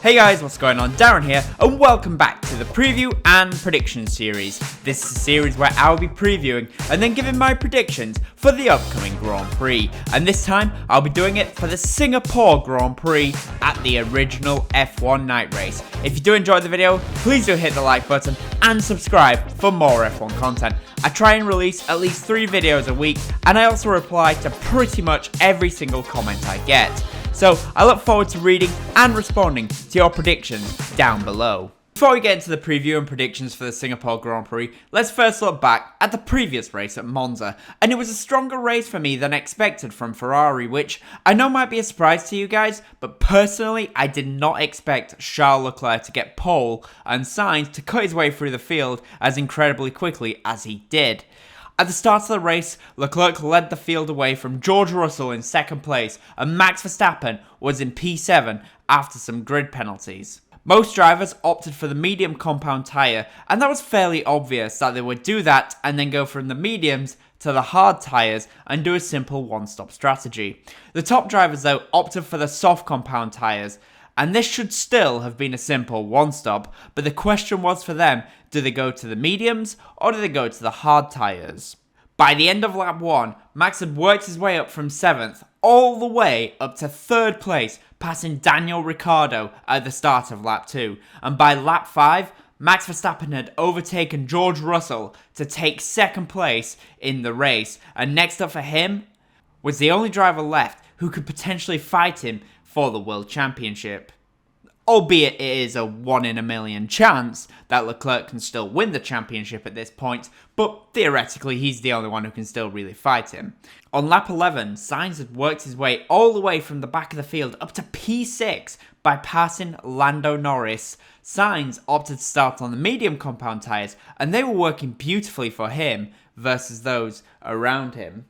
Hey guys, what's going on? Darren here, and welcome back to the preview and prediction series. This is a series where I'll be previewing and then giving my predictions for the upcoming Grand Prix. And this time, I'll be doing it for the Singapore Grand Prix at the original F1 night race. If you do enjoy the video, please do hit the like button and subscribe for more F1 content. I try and release at least 3 videos a week, and I also reply to pretty much every single comment I get. So I look forward to reading and responding to your predictions down below. Before we get into the preview and predictions for the Singapore Grand Prix, let's first look back at the previous race at Monza. And it was a stronger race for me than expected from Ferrari, which I know might be a surprise to you guys, but personally I did not expect Charles Leclerc to get pole and Sainz to cut his way through the field as incredibly quickly as he did. At the start of the race, Leclerc led the field away from George Russell in second place, and Max Verstappen was in P7 after some grid penalties. Most drivers opted for the medium compound tyre, and that was fairly obvious that they would do that and then go from the mediums to the hard tyres and do a simple one-stop strategy. The top drivers though opted for the soft compound tyres, and this should still have been a simple one-stop, but the question was for them, do they go to the mediums or do they go to the hard tyres? By the end of lap 1, Max had worked his way up from 7th all the way up to 3rd place, passing Daniel Ricciardo at the start of lap 2, and by lap 5, Max Verstappen had overtaken George Russell to take 2nd place in the race, and next up for him was the only driver left who could potentially fight him for the World Championship. Albeit it is a 1 in a million chance that Leclerc can still win the championship at this point, but theoretically he's the only one who can still really fight him. On lap 11, Sainz had worked his way all the way from the back of the field up to P6 by passing Lando Norris. Sainz opted to start on the medium compound tyres, and they were working beautifully for him versus those around him.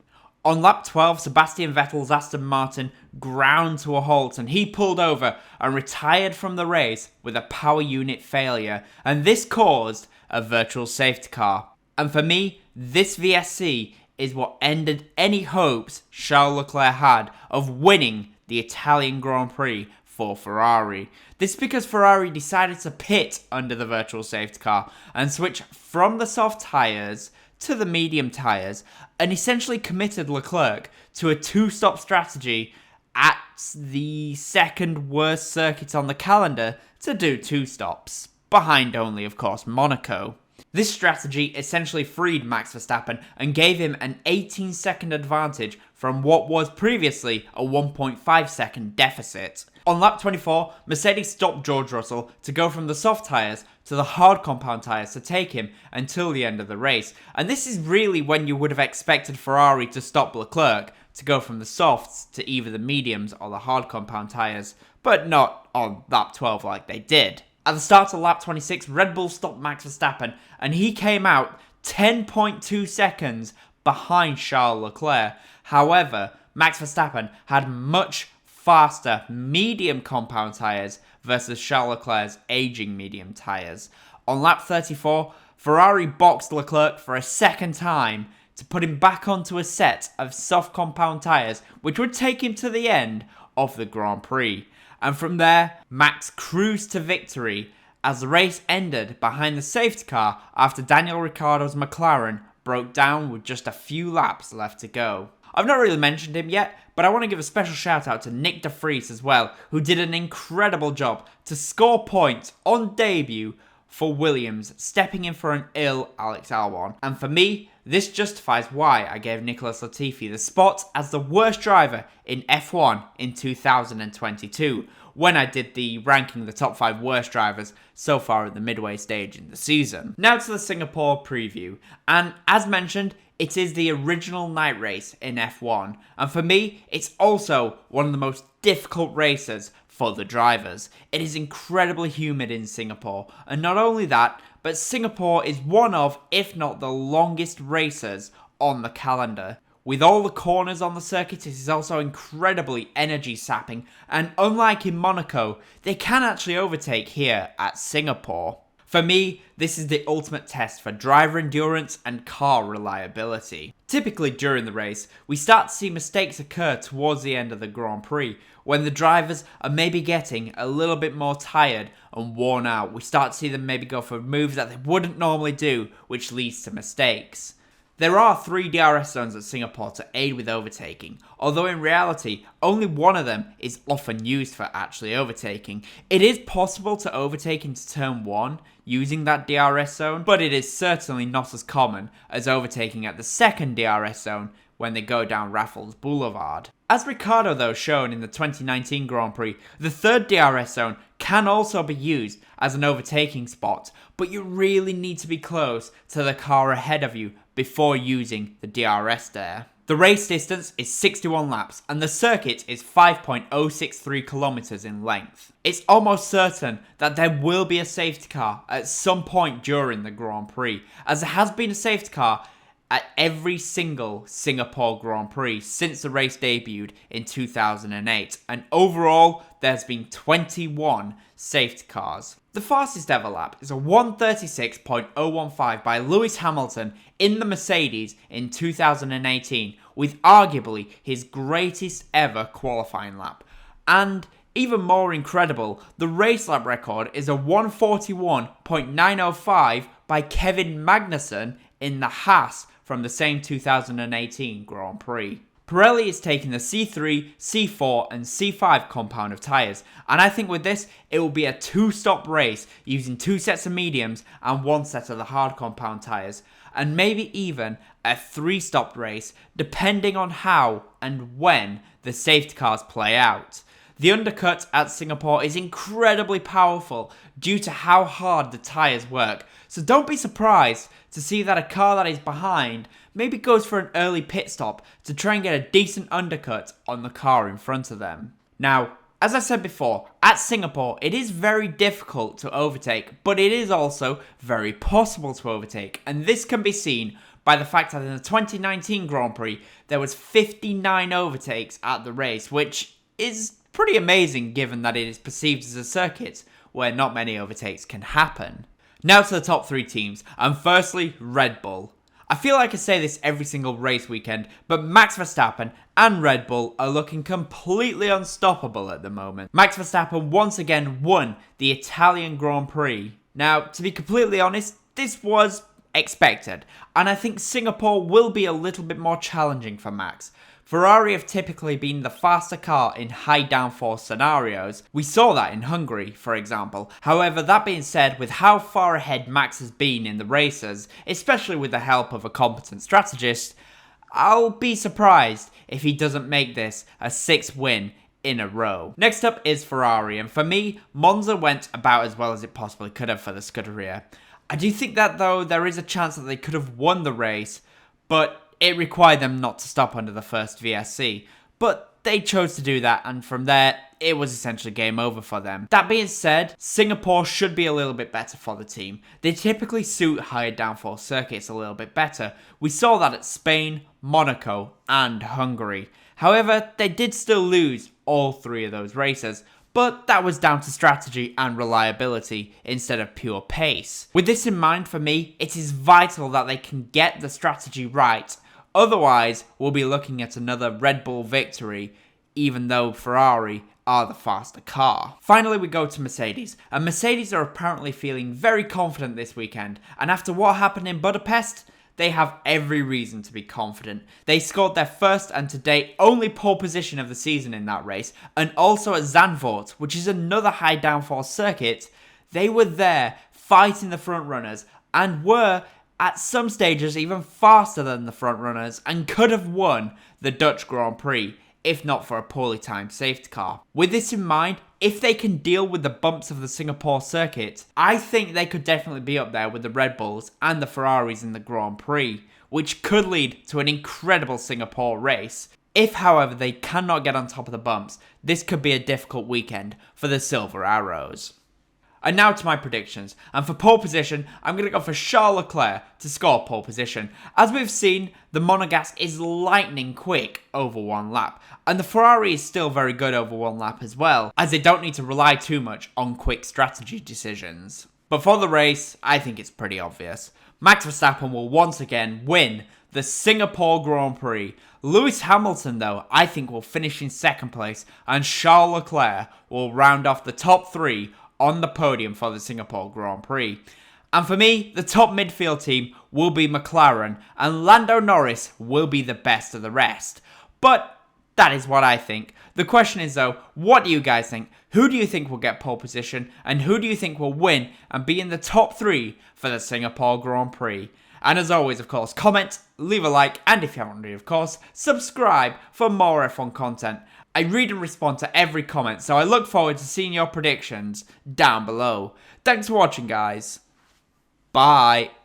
On lap 12, Sebastian Vettel's Aston Martin ground to a halt and he pulled over and retired from the race with a power unit failure, and this caused a virtual safety car. And for me, this VSC is what ended any hopes Charles Leclerc had of winning the Italian Grand Prix for Ferrari. This is because Ferrari decided to pit under the virtual safety car and switch from the soft tyres to the medium tyres, and essentially committed Leclerc to a 2-stop strategy at the second worst circuit on the calendar to do 2 stops, behind only of course Monaco. This strategy essentially freed Max Verstappen and gave him an 18-second advantage from what was previously a 1.5-second deficit. On lap 24, Mercedes stopped George Russell to go from the soft tyres to the hard compound tyres to take him until the end of the race. And this is really when you would have expected Ferrari to stop Leclerc to go from the softs to either the mediums or the hard compound tyres, but not on lap 12 like they did. At the start of lap 26, Red Bull stopped Max Verstappen and he came out 10.2 seconds behind Charles Leclerc. However, Max Verstappen had much faster medium compound tyres versus Charles Leclerc's aging medium tyres. On lap 34, Ferrari boxed Leclerc for a second time to put him back onto a set of soft compound tyres, which would take him to the end of the Grand Prix. And from there, Max cruised to victory as the race ended behind the safety car after Daniel Ricciardo's McLaren broke down with just a few laps left to go. I've not really mentioned him yet, but I want to give a special shout out to Nick de Vries as well, who did an incredible job to score points on debut for Williams, stepping in for an ill Alex Albon. And for me, this justifies why I gave Nicholas Latifi the spot as the worst driver in F1 in 2022, when I did the ranking the top 5 worst drivers so far at the midway stage in the season. Now to the Singapore preview, and as mentioned, it is the original night race in F1, and for me, it's also one of the most difficult races for the drivers. It is incredibly humid in Singapore, and not only that, but Singapore is one of, if not the longest races on the calendar. With all the corners on the circuit, it is also incredibly energy sapping, and unlike in Monaco, they can actually overtake here at Singapore. For me, this is the ultimate test for driver endurance and car reliability. Typically during the race, we start to see mistakes occur towards the end of the Grand Prix, when the drivers are maybe getting a little bit more tired and worn out. We start to see them maybe go for moves that they wouldn't normally do, which leads to mistakes. There are 3 DRS zones at Singapore to aid with overtaking, although in reality, only one of them is often used for actually overtaking. It is possible to overtake into turn 1 using that DRS zone, but it is certainly not as common as overtaking at the second DRS zone when they go down Raffles Boulevard. As Ricciardo though shown in the 2019 Grand Prix, the third DRS zone can also be used as an overtaking spot, but you really need to be close to the car ahead of you before using the DRS there. The race distance is 61 laps and the circuit is 5.063 kilometers in length. It's almost certain that there will be a safety car at some point during the Grand Prix, as there has been a safety car at every single Singapore Grand Prix since the race debuted in 2008, and overall there's been 21 safety cars. The fastest ever lap is a 1:36.015 by Lewis Hamilton in the Mercedes in 2018, with arguably his greatest ever qualifying lap. And even more incredible, the race lap record is a 1:41.905 by Kevin Magnussen in the Haas from the same 2018 Grand Prix. Pirelli is taking the C3, C4 and C5 compound of tyres, and I think with this it will be a 2-stop race using 2 sets of mediums and 1 set of the hard compound tyres, and maybe even a 3-stop race depending on how and when the safety cars play out. The undercut at Singapore is incredibly powerful due to how hard the tyres work, so don't be surprised to see that a car that is behind maybe goes for an early pit stop to try and get a decent undercut on the car in front of them. Now, as I said before, at Singapore it is very difficult to overtake, but it is also very possible to overtake, and this can be seen by the fact that in the 2019 Grand Prix there was 59 overtakes at the race, which is pretty amazing given that it is perceived as a circuit where not many overtakes can happen. Now to the top 3 teams, and firstly, Red Bull. I feel like I say this every single race weekend, but Max Verstappen and Red Bull are looking completely unstoppable at the moment. Max Verstappen once again won the Italian Grand Prix. Now, to be completely honest, this was expected, and I think Singapore will be a little bit more challenging for Max. Ferrari have typically been the faster car in high downforce scenarios. We saw that in Hungary, for example. However, that being said, with how far ahead Max has been in the races, especially with the help of a competent strategist, I'll be surprised if he doesn't make this a 6th win in a row. Next up is Ferrari, and for me, Monza went about as well as it possibly could have for the Scuderia. I do think that though there is a chance that they could have won the race, but it required them not to stop under the first VSC, but they chose to do that, and from there, it was essentially game over for them. That being said, Singapore should be a little bit better for the team. They typically suit higher downforce circuits a little bit better. We saw that at Spain, Monaco, and Hungary. However, they did still lose all 3 of those races, but that was down to strategy and reliability instead of pure pace. With this in mind, for me, it is vital that they can get the strategy right. Otherwise, we'll be looking at another Red Bull victory, even though Ferrari are the faster car. Finally, we go to Mercedes, and Mercedes are apparently feeling very confident this weekend, and after what happened in Budapest, they have every reason to be confident. They scored their first and to date only pole position of the season in that race, and also at Zandvoort, which is another high downforce circuit. They were there fighting the front runners and were at some stages even faster than the front runners and could have won the Dutch Grand Prix if not for a poorly timed safety car. With this in mind, if they can deal with the bumps of the Singapore circuit, I think they could definitely be up there with the Red Bulls and the Ferraris in the Grand Prix, which could lead to an incredible Singapore race. If, however, they cannot get on top of the bumps, this could be a difficult weekend for the Silver Arrows. And now to my predictions, and for pole position, I'm going to go for Charles Leclerc to score pole position. As we've seen, the Monegasque is lightning quick over 1 lap, and the Ferrari is still very good over 1 lap as well, as they don't need to rely too much on quick strategy decisions. But for the race, I think it's pretty obvious. Max Verstappen will once again win the Singapore Grand Prix. Lewis Hamilton, though, I think will finish in second place, and Charles Leclerc will round off the top three on the podium for the Singapore Grand Prix. And for me, the top midfield team will be McLaren, and Lando Norris will be the best of the rest. But that is what I think. The question is though, what do you guys think? Who do you think will get pole position, and who do you think will win and be in the top three for the Singapore Grand Prix? And as always, of course, comment, leave a like, and if you haven't already, of course, subscribe for more F1 content. I read and respond to every comment, so I look forward to seeing your predictions down below. Thanks for watching, guys. Bye.